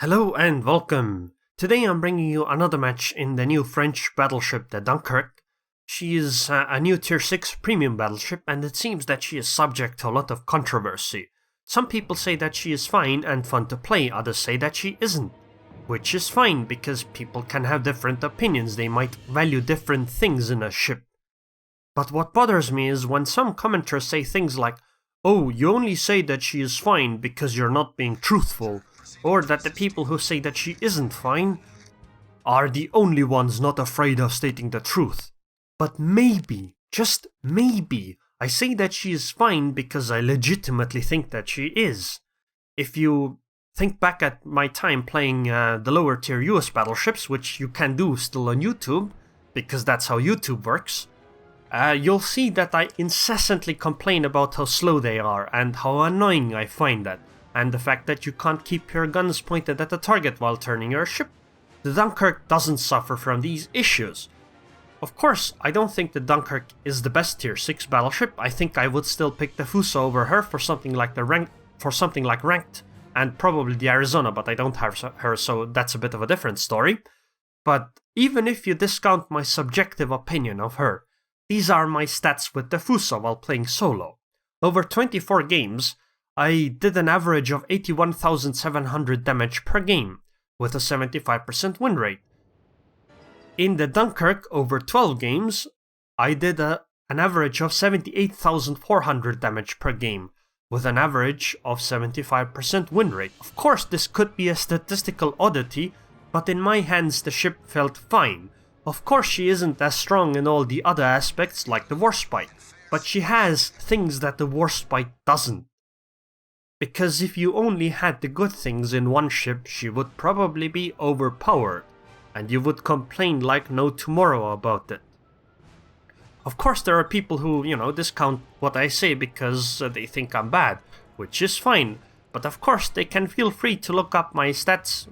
Hello and welcome! Today I'm bringing you another match in the new French battleship, the Dunkerque. She is a new tier 6 premium battleship, and it seems that she is subject to a lot of controversy. Some people say that she is fine and fun to play, others say that she isn't. Which is fine, because people can have different opinions, they might value different things in a ship. But what bothers me is when some commenters say things like, "Oh, you only say that she is fine because you're not being truthful," or that the people who say that she isn't fine are the only ones not afraid of stating the truth. But maybe, just maybe, I say that she is fine because I legitimately think that she is. If you think back at my time playing the lower tier US battleships, which you can do still on YouTube, because that's how YouTube works, you'll see that I incessantly complain about how slow they are and how annoying I find that, and the fact that you can't keep your guns pointed at the target while turning your ship. The Dunkerque doesn't suffer from these issues. Of course, I don't think the Dunkerque is the best tier 6 battleship. I think I would still pick the Fuso over her for something like ranked, and probably the Arizona, but I don't have her, so that's a bit of a different story. But even if you discount my subjective opinion of her, these are my stats with the Fuso while playing solo. Over 24 games, I did an average of 81,700 damage per game, with a 75% win rate. In the Dunkerque, over 12 games, I did an average of 78,400 damage per game, with an average of 75% win rate. Of course, this could be a statistical oddity, but in my hands the ship felt fine. Of course she isn't as strong in all the other aspects like the Warspite, but she has things that the Warspite doesn't. Because if you only had the good things in one ship, she would probably be overpowered, and you would complain like no tomorrow about it. Of course there are people who, discount what I say because they think I'm bad, which is fine, but of course they can feel free to look up my stats,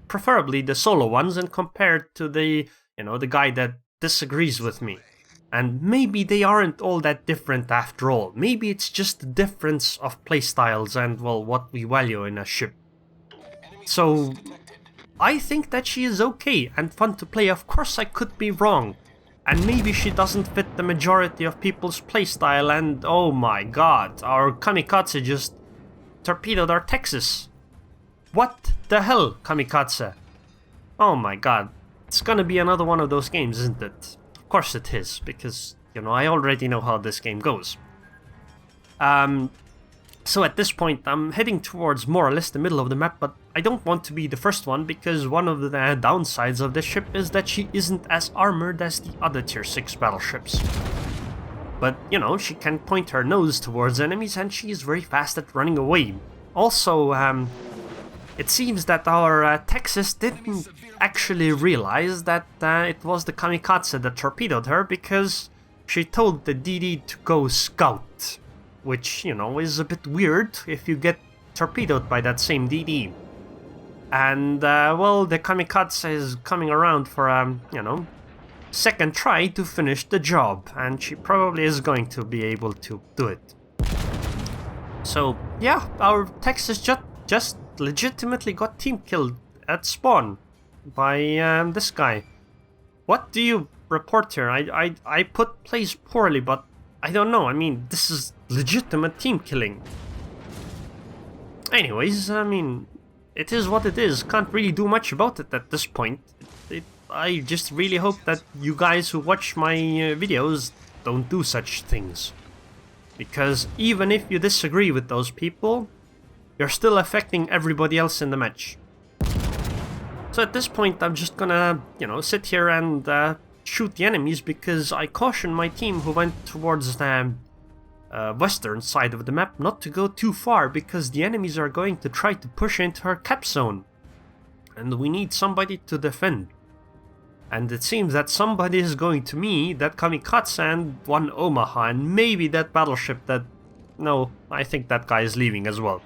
preferably the solo ones, and compare it to the guy that disagrees with me. And maybe they aren't all that different after all. Maybe it's just the difference of playstyles and, well, what we value in a ship. So, I think that she is okay and fun to play. Of course I could be wrong. And maybe she doesn't fit the majority of people's playstyle, and oh my god, our Kamikaze just torpedoed our Texas. What the hell, Kamikaze? Oh my god. It's gonna be another one of those games, isn't it? Of course it is, because, I already know how this game goes. So at this point, I'm heading towards more or less the middle of the map, but I don't want to be the first one, because one of the downsides of this ship is that she isn't as armored as the other tier 6 battleships. But, she can point her nose towards enemies, and she is very fast at running away. Also, it seems that our Texas didn't actually realize that it was the Kamikaze that torpedoed her, because she told the DD to go scout, which, is a bit weird if you get torpedoed by that same DD. And, well, the Kamikaze is coming around for a, second try to finish the job, and she probably is going to be able to do it. So, yeah, our Texas just legitimately got team killed at spawn by this guy. What do you report here? I put plays poorly, but I don't know. I mean, this is legitimate team killing. Anyways, I mean, it is what it is. Can't really do much about it at this point. I just really hope that you guys who watch my videos don't do such things. Because even if you disagree with those people, you're still affecting everybody else in the match. So at this point, I'm just gonna, sit here and shoot the enemies, because I caution my team who went towards the western side of the map not to go too far, because the enemies are going to try to push into our cap zone. And we need somebody to defend. And it seems that somebody is going to me, that Kamikaze and one Omaha, and maybe that battleship that... No, I think that guy is leaving as well.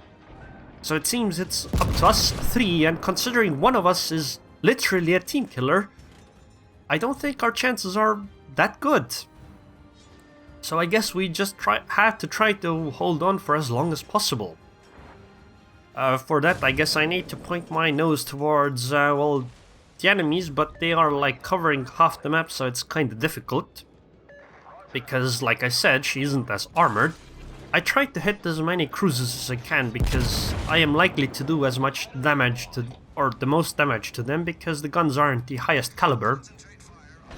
So it seems it's up to us three, and considering one of us is literally a team killer, I don't think our chances are that good. So I guess we just have to try to hold on for as long as possible. For that, I guess I need to point my nose towards, well, the enemies, but they are like covering half the map, so it's kind of difficult. Because, like I said, she isn't as armored. I tried to hit as many cruisers as I can because I am likely to do as much damage to, or the most damage to them, because the guns aren't the highest caliber.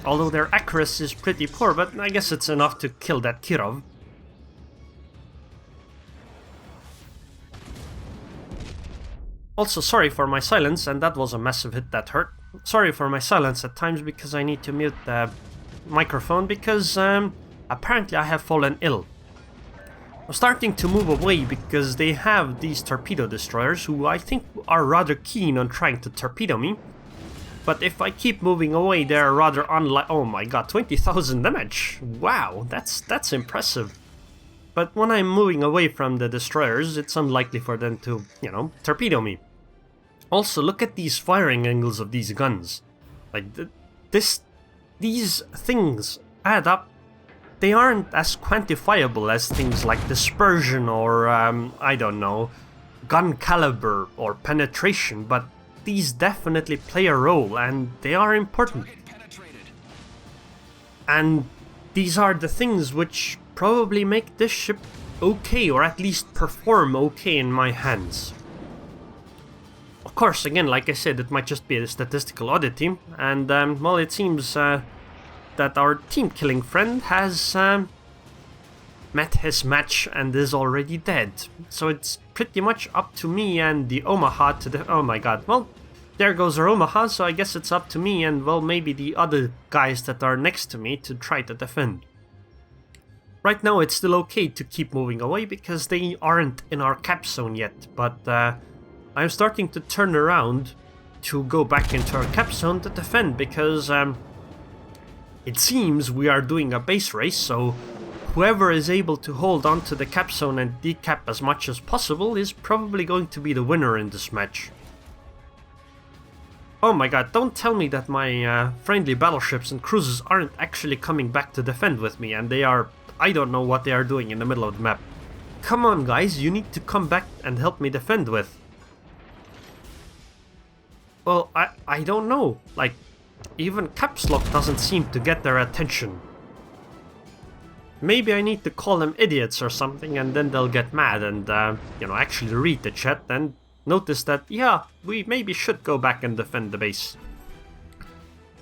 Although their accuracy is pretty poor, but I guess it's enough to kill that Kirov. Also, sorry for my silence, and that was a massive hit that hurt. Sorry for my silence at times because I need to mute the microphone because apparently I have fallen ill. I'm starting to move away because they have these torpedo destroyers who I think are rather keen on trying to torpedo me. But if I keep moving away, they're rather unlikely. Oh my god, 20,000 damage! Wow, that's impressive. But when I'm moving away from the destroyers, it's unlikely for them to, you know, torpedo me. Also, look at these firing angles of these guns. Like, these things add up. They aren't as quantifiable as things like dispersion or, I don't know, gun caliber or penetration, but these definitely play a role, and they are important. And these are the things which probably make this ship okay, or at least perform okay in my hands. Of course, again, like I said, it might just be a statistical oddity, and, well, it seems that our team-killing friend has met his match and is already dead. So it's pretty much up to me and the Omaha to oh my god, well, there goes our Omaha, so I guess it's up to me and, well, maybe the other guys that are next to me to try to defend. Right now it's still okay to keep moving away because they aren't in our cap zone yet, but I'm starting to turn around to go back into our cap zone to defend because it seems we are doing a base race, so whoever is able to hold on to the cap zone and decap as much as possible is probably going to be the winner in this match. Oh my god, don't tell me that my friendly battleships and cruisers aren't actually coming back to defend with me, and they are... I don't know what they are doing in the middle of the map. Come on guys, you need to come back and help me defend with. Well, I don't know, like, even Caps Lock doesn't seem to get their attention. Maybe I need to call them idiots or something, and then they'll get mad and, you know, actually read the chat and notice that, yeah, we maybe should go back and defend the base.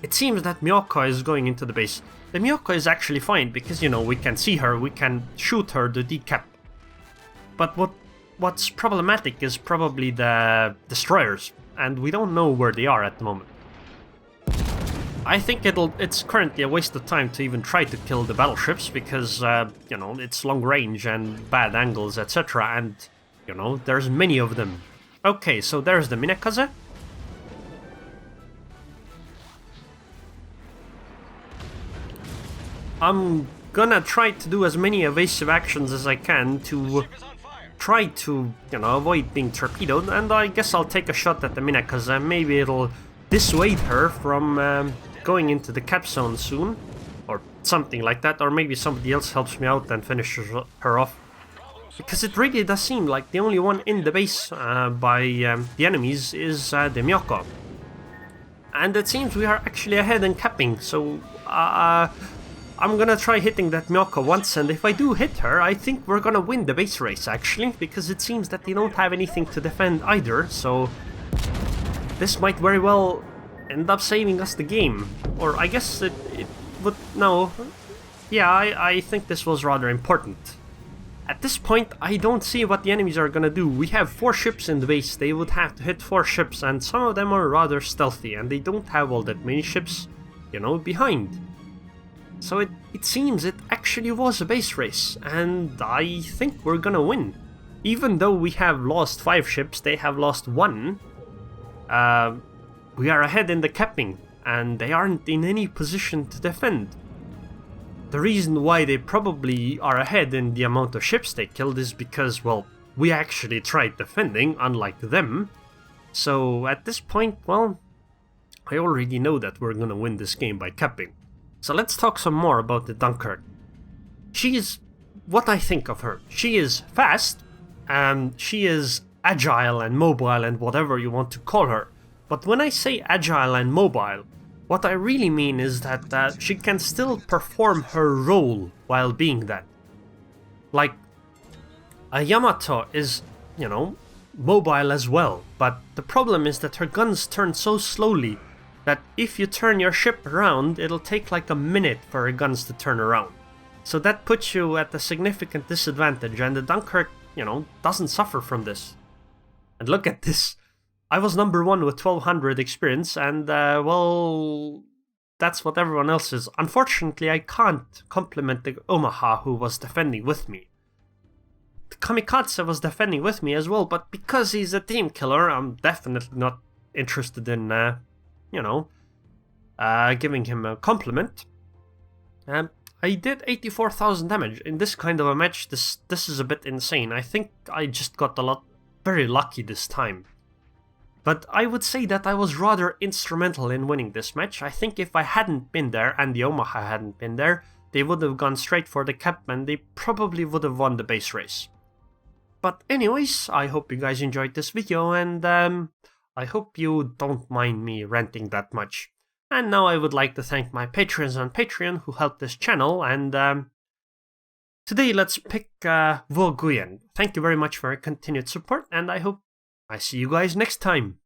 It seems that Miyoko is going into the base. The Miyoko is actually fine because, you know, we can see her, we can shoot her to decap. But what's problematic is probably the destroyers, and we don't know where they are at the moment. I think it's currently a waste of time to even try to kill the battleships because, you know, it's long range and bad angles, etc. And, you know, there's many of them. Okay, so there's the Minakaze. I'm gonna try to do as many evasive actions as I can to try to, you know, avoid being torpedoed, and I guess I'll take a shot at the Minakaze. Maybe it'll dissuade her from going into the cap zone soon, or something like that, or maybe somebody else helps me out and finishes her off. Because it really does seem like the only one in the base by the enemies is the Miyoko. And it seems we are actually ahead in capping, so I'm gonna try hitting that Miyoko once, and if I do hit her, I think we're gonna win the base race actually, because it seems that they don't have anything to defend either, so this might very well end up saving us the game. Or I guess it would... no. Yeah, I think this was rather important. At this point, I don't see what the enemies are gonna do. We have 4 ships in the base, they would have to hit 4 ships, and some of them are rather stealthy, and they don't have all that many ships, you know, behind. So it seems it actually was a base race, and I think we're gonna win. Even though we have lost 5 ships, they have lost 1. We are ahead in the capping, and they aren't in any position to defend. The reason why they probably are ahead in the amount of ships they killed is because, well, we actually tried defending, unlike them. So at this point, well, I already know that we're gonna win this game by capping. So let's talk some more about the Dunkerque. She is what I think of her. She is fast, she is agile and mobile and whatever you want to call her. But when I say agile and mobile, what I really mean is that she can still perform her role while being that. Like, a Yamato is, you know, mobile as well, but the problem is that her guns turn so slowly that if you turn your ship around, it'll take like a minute for her guns to turn around. So that puts you at a significant disadvantage, and the Dunkerque, you know, doesn't suffer from this. And look at this. I was number 1 with 1200 experience, and well, that's what everyone else is. Unfortunately, I can't compliment the Omaha who was defending with me. The Kamikaze was defending with me as well, but because he's a team killer, I'm definitely not interested in, you know, giving him a compliment. I did 84,000 damage in this kind of a match. This is a bit insane. I think I just got very lucky this time. But I would say that I was rather instrumental in winning this match. I think if I hadn't been there and the Omaha hadn't been there, they would have gone straight for the cap and they probably would have won the base race. But anyways, I hope you guys enjoyed this video, and I hope you don't mind me ranting that much. And now I would like to thank my patrons on Patreon who helped this channel, and today let's pick Vo Guyen. Thank you very much for your continued support, and I hope I see you guys next time.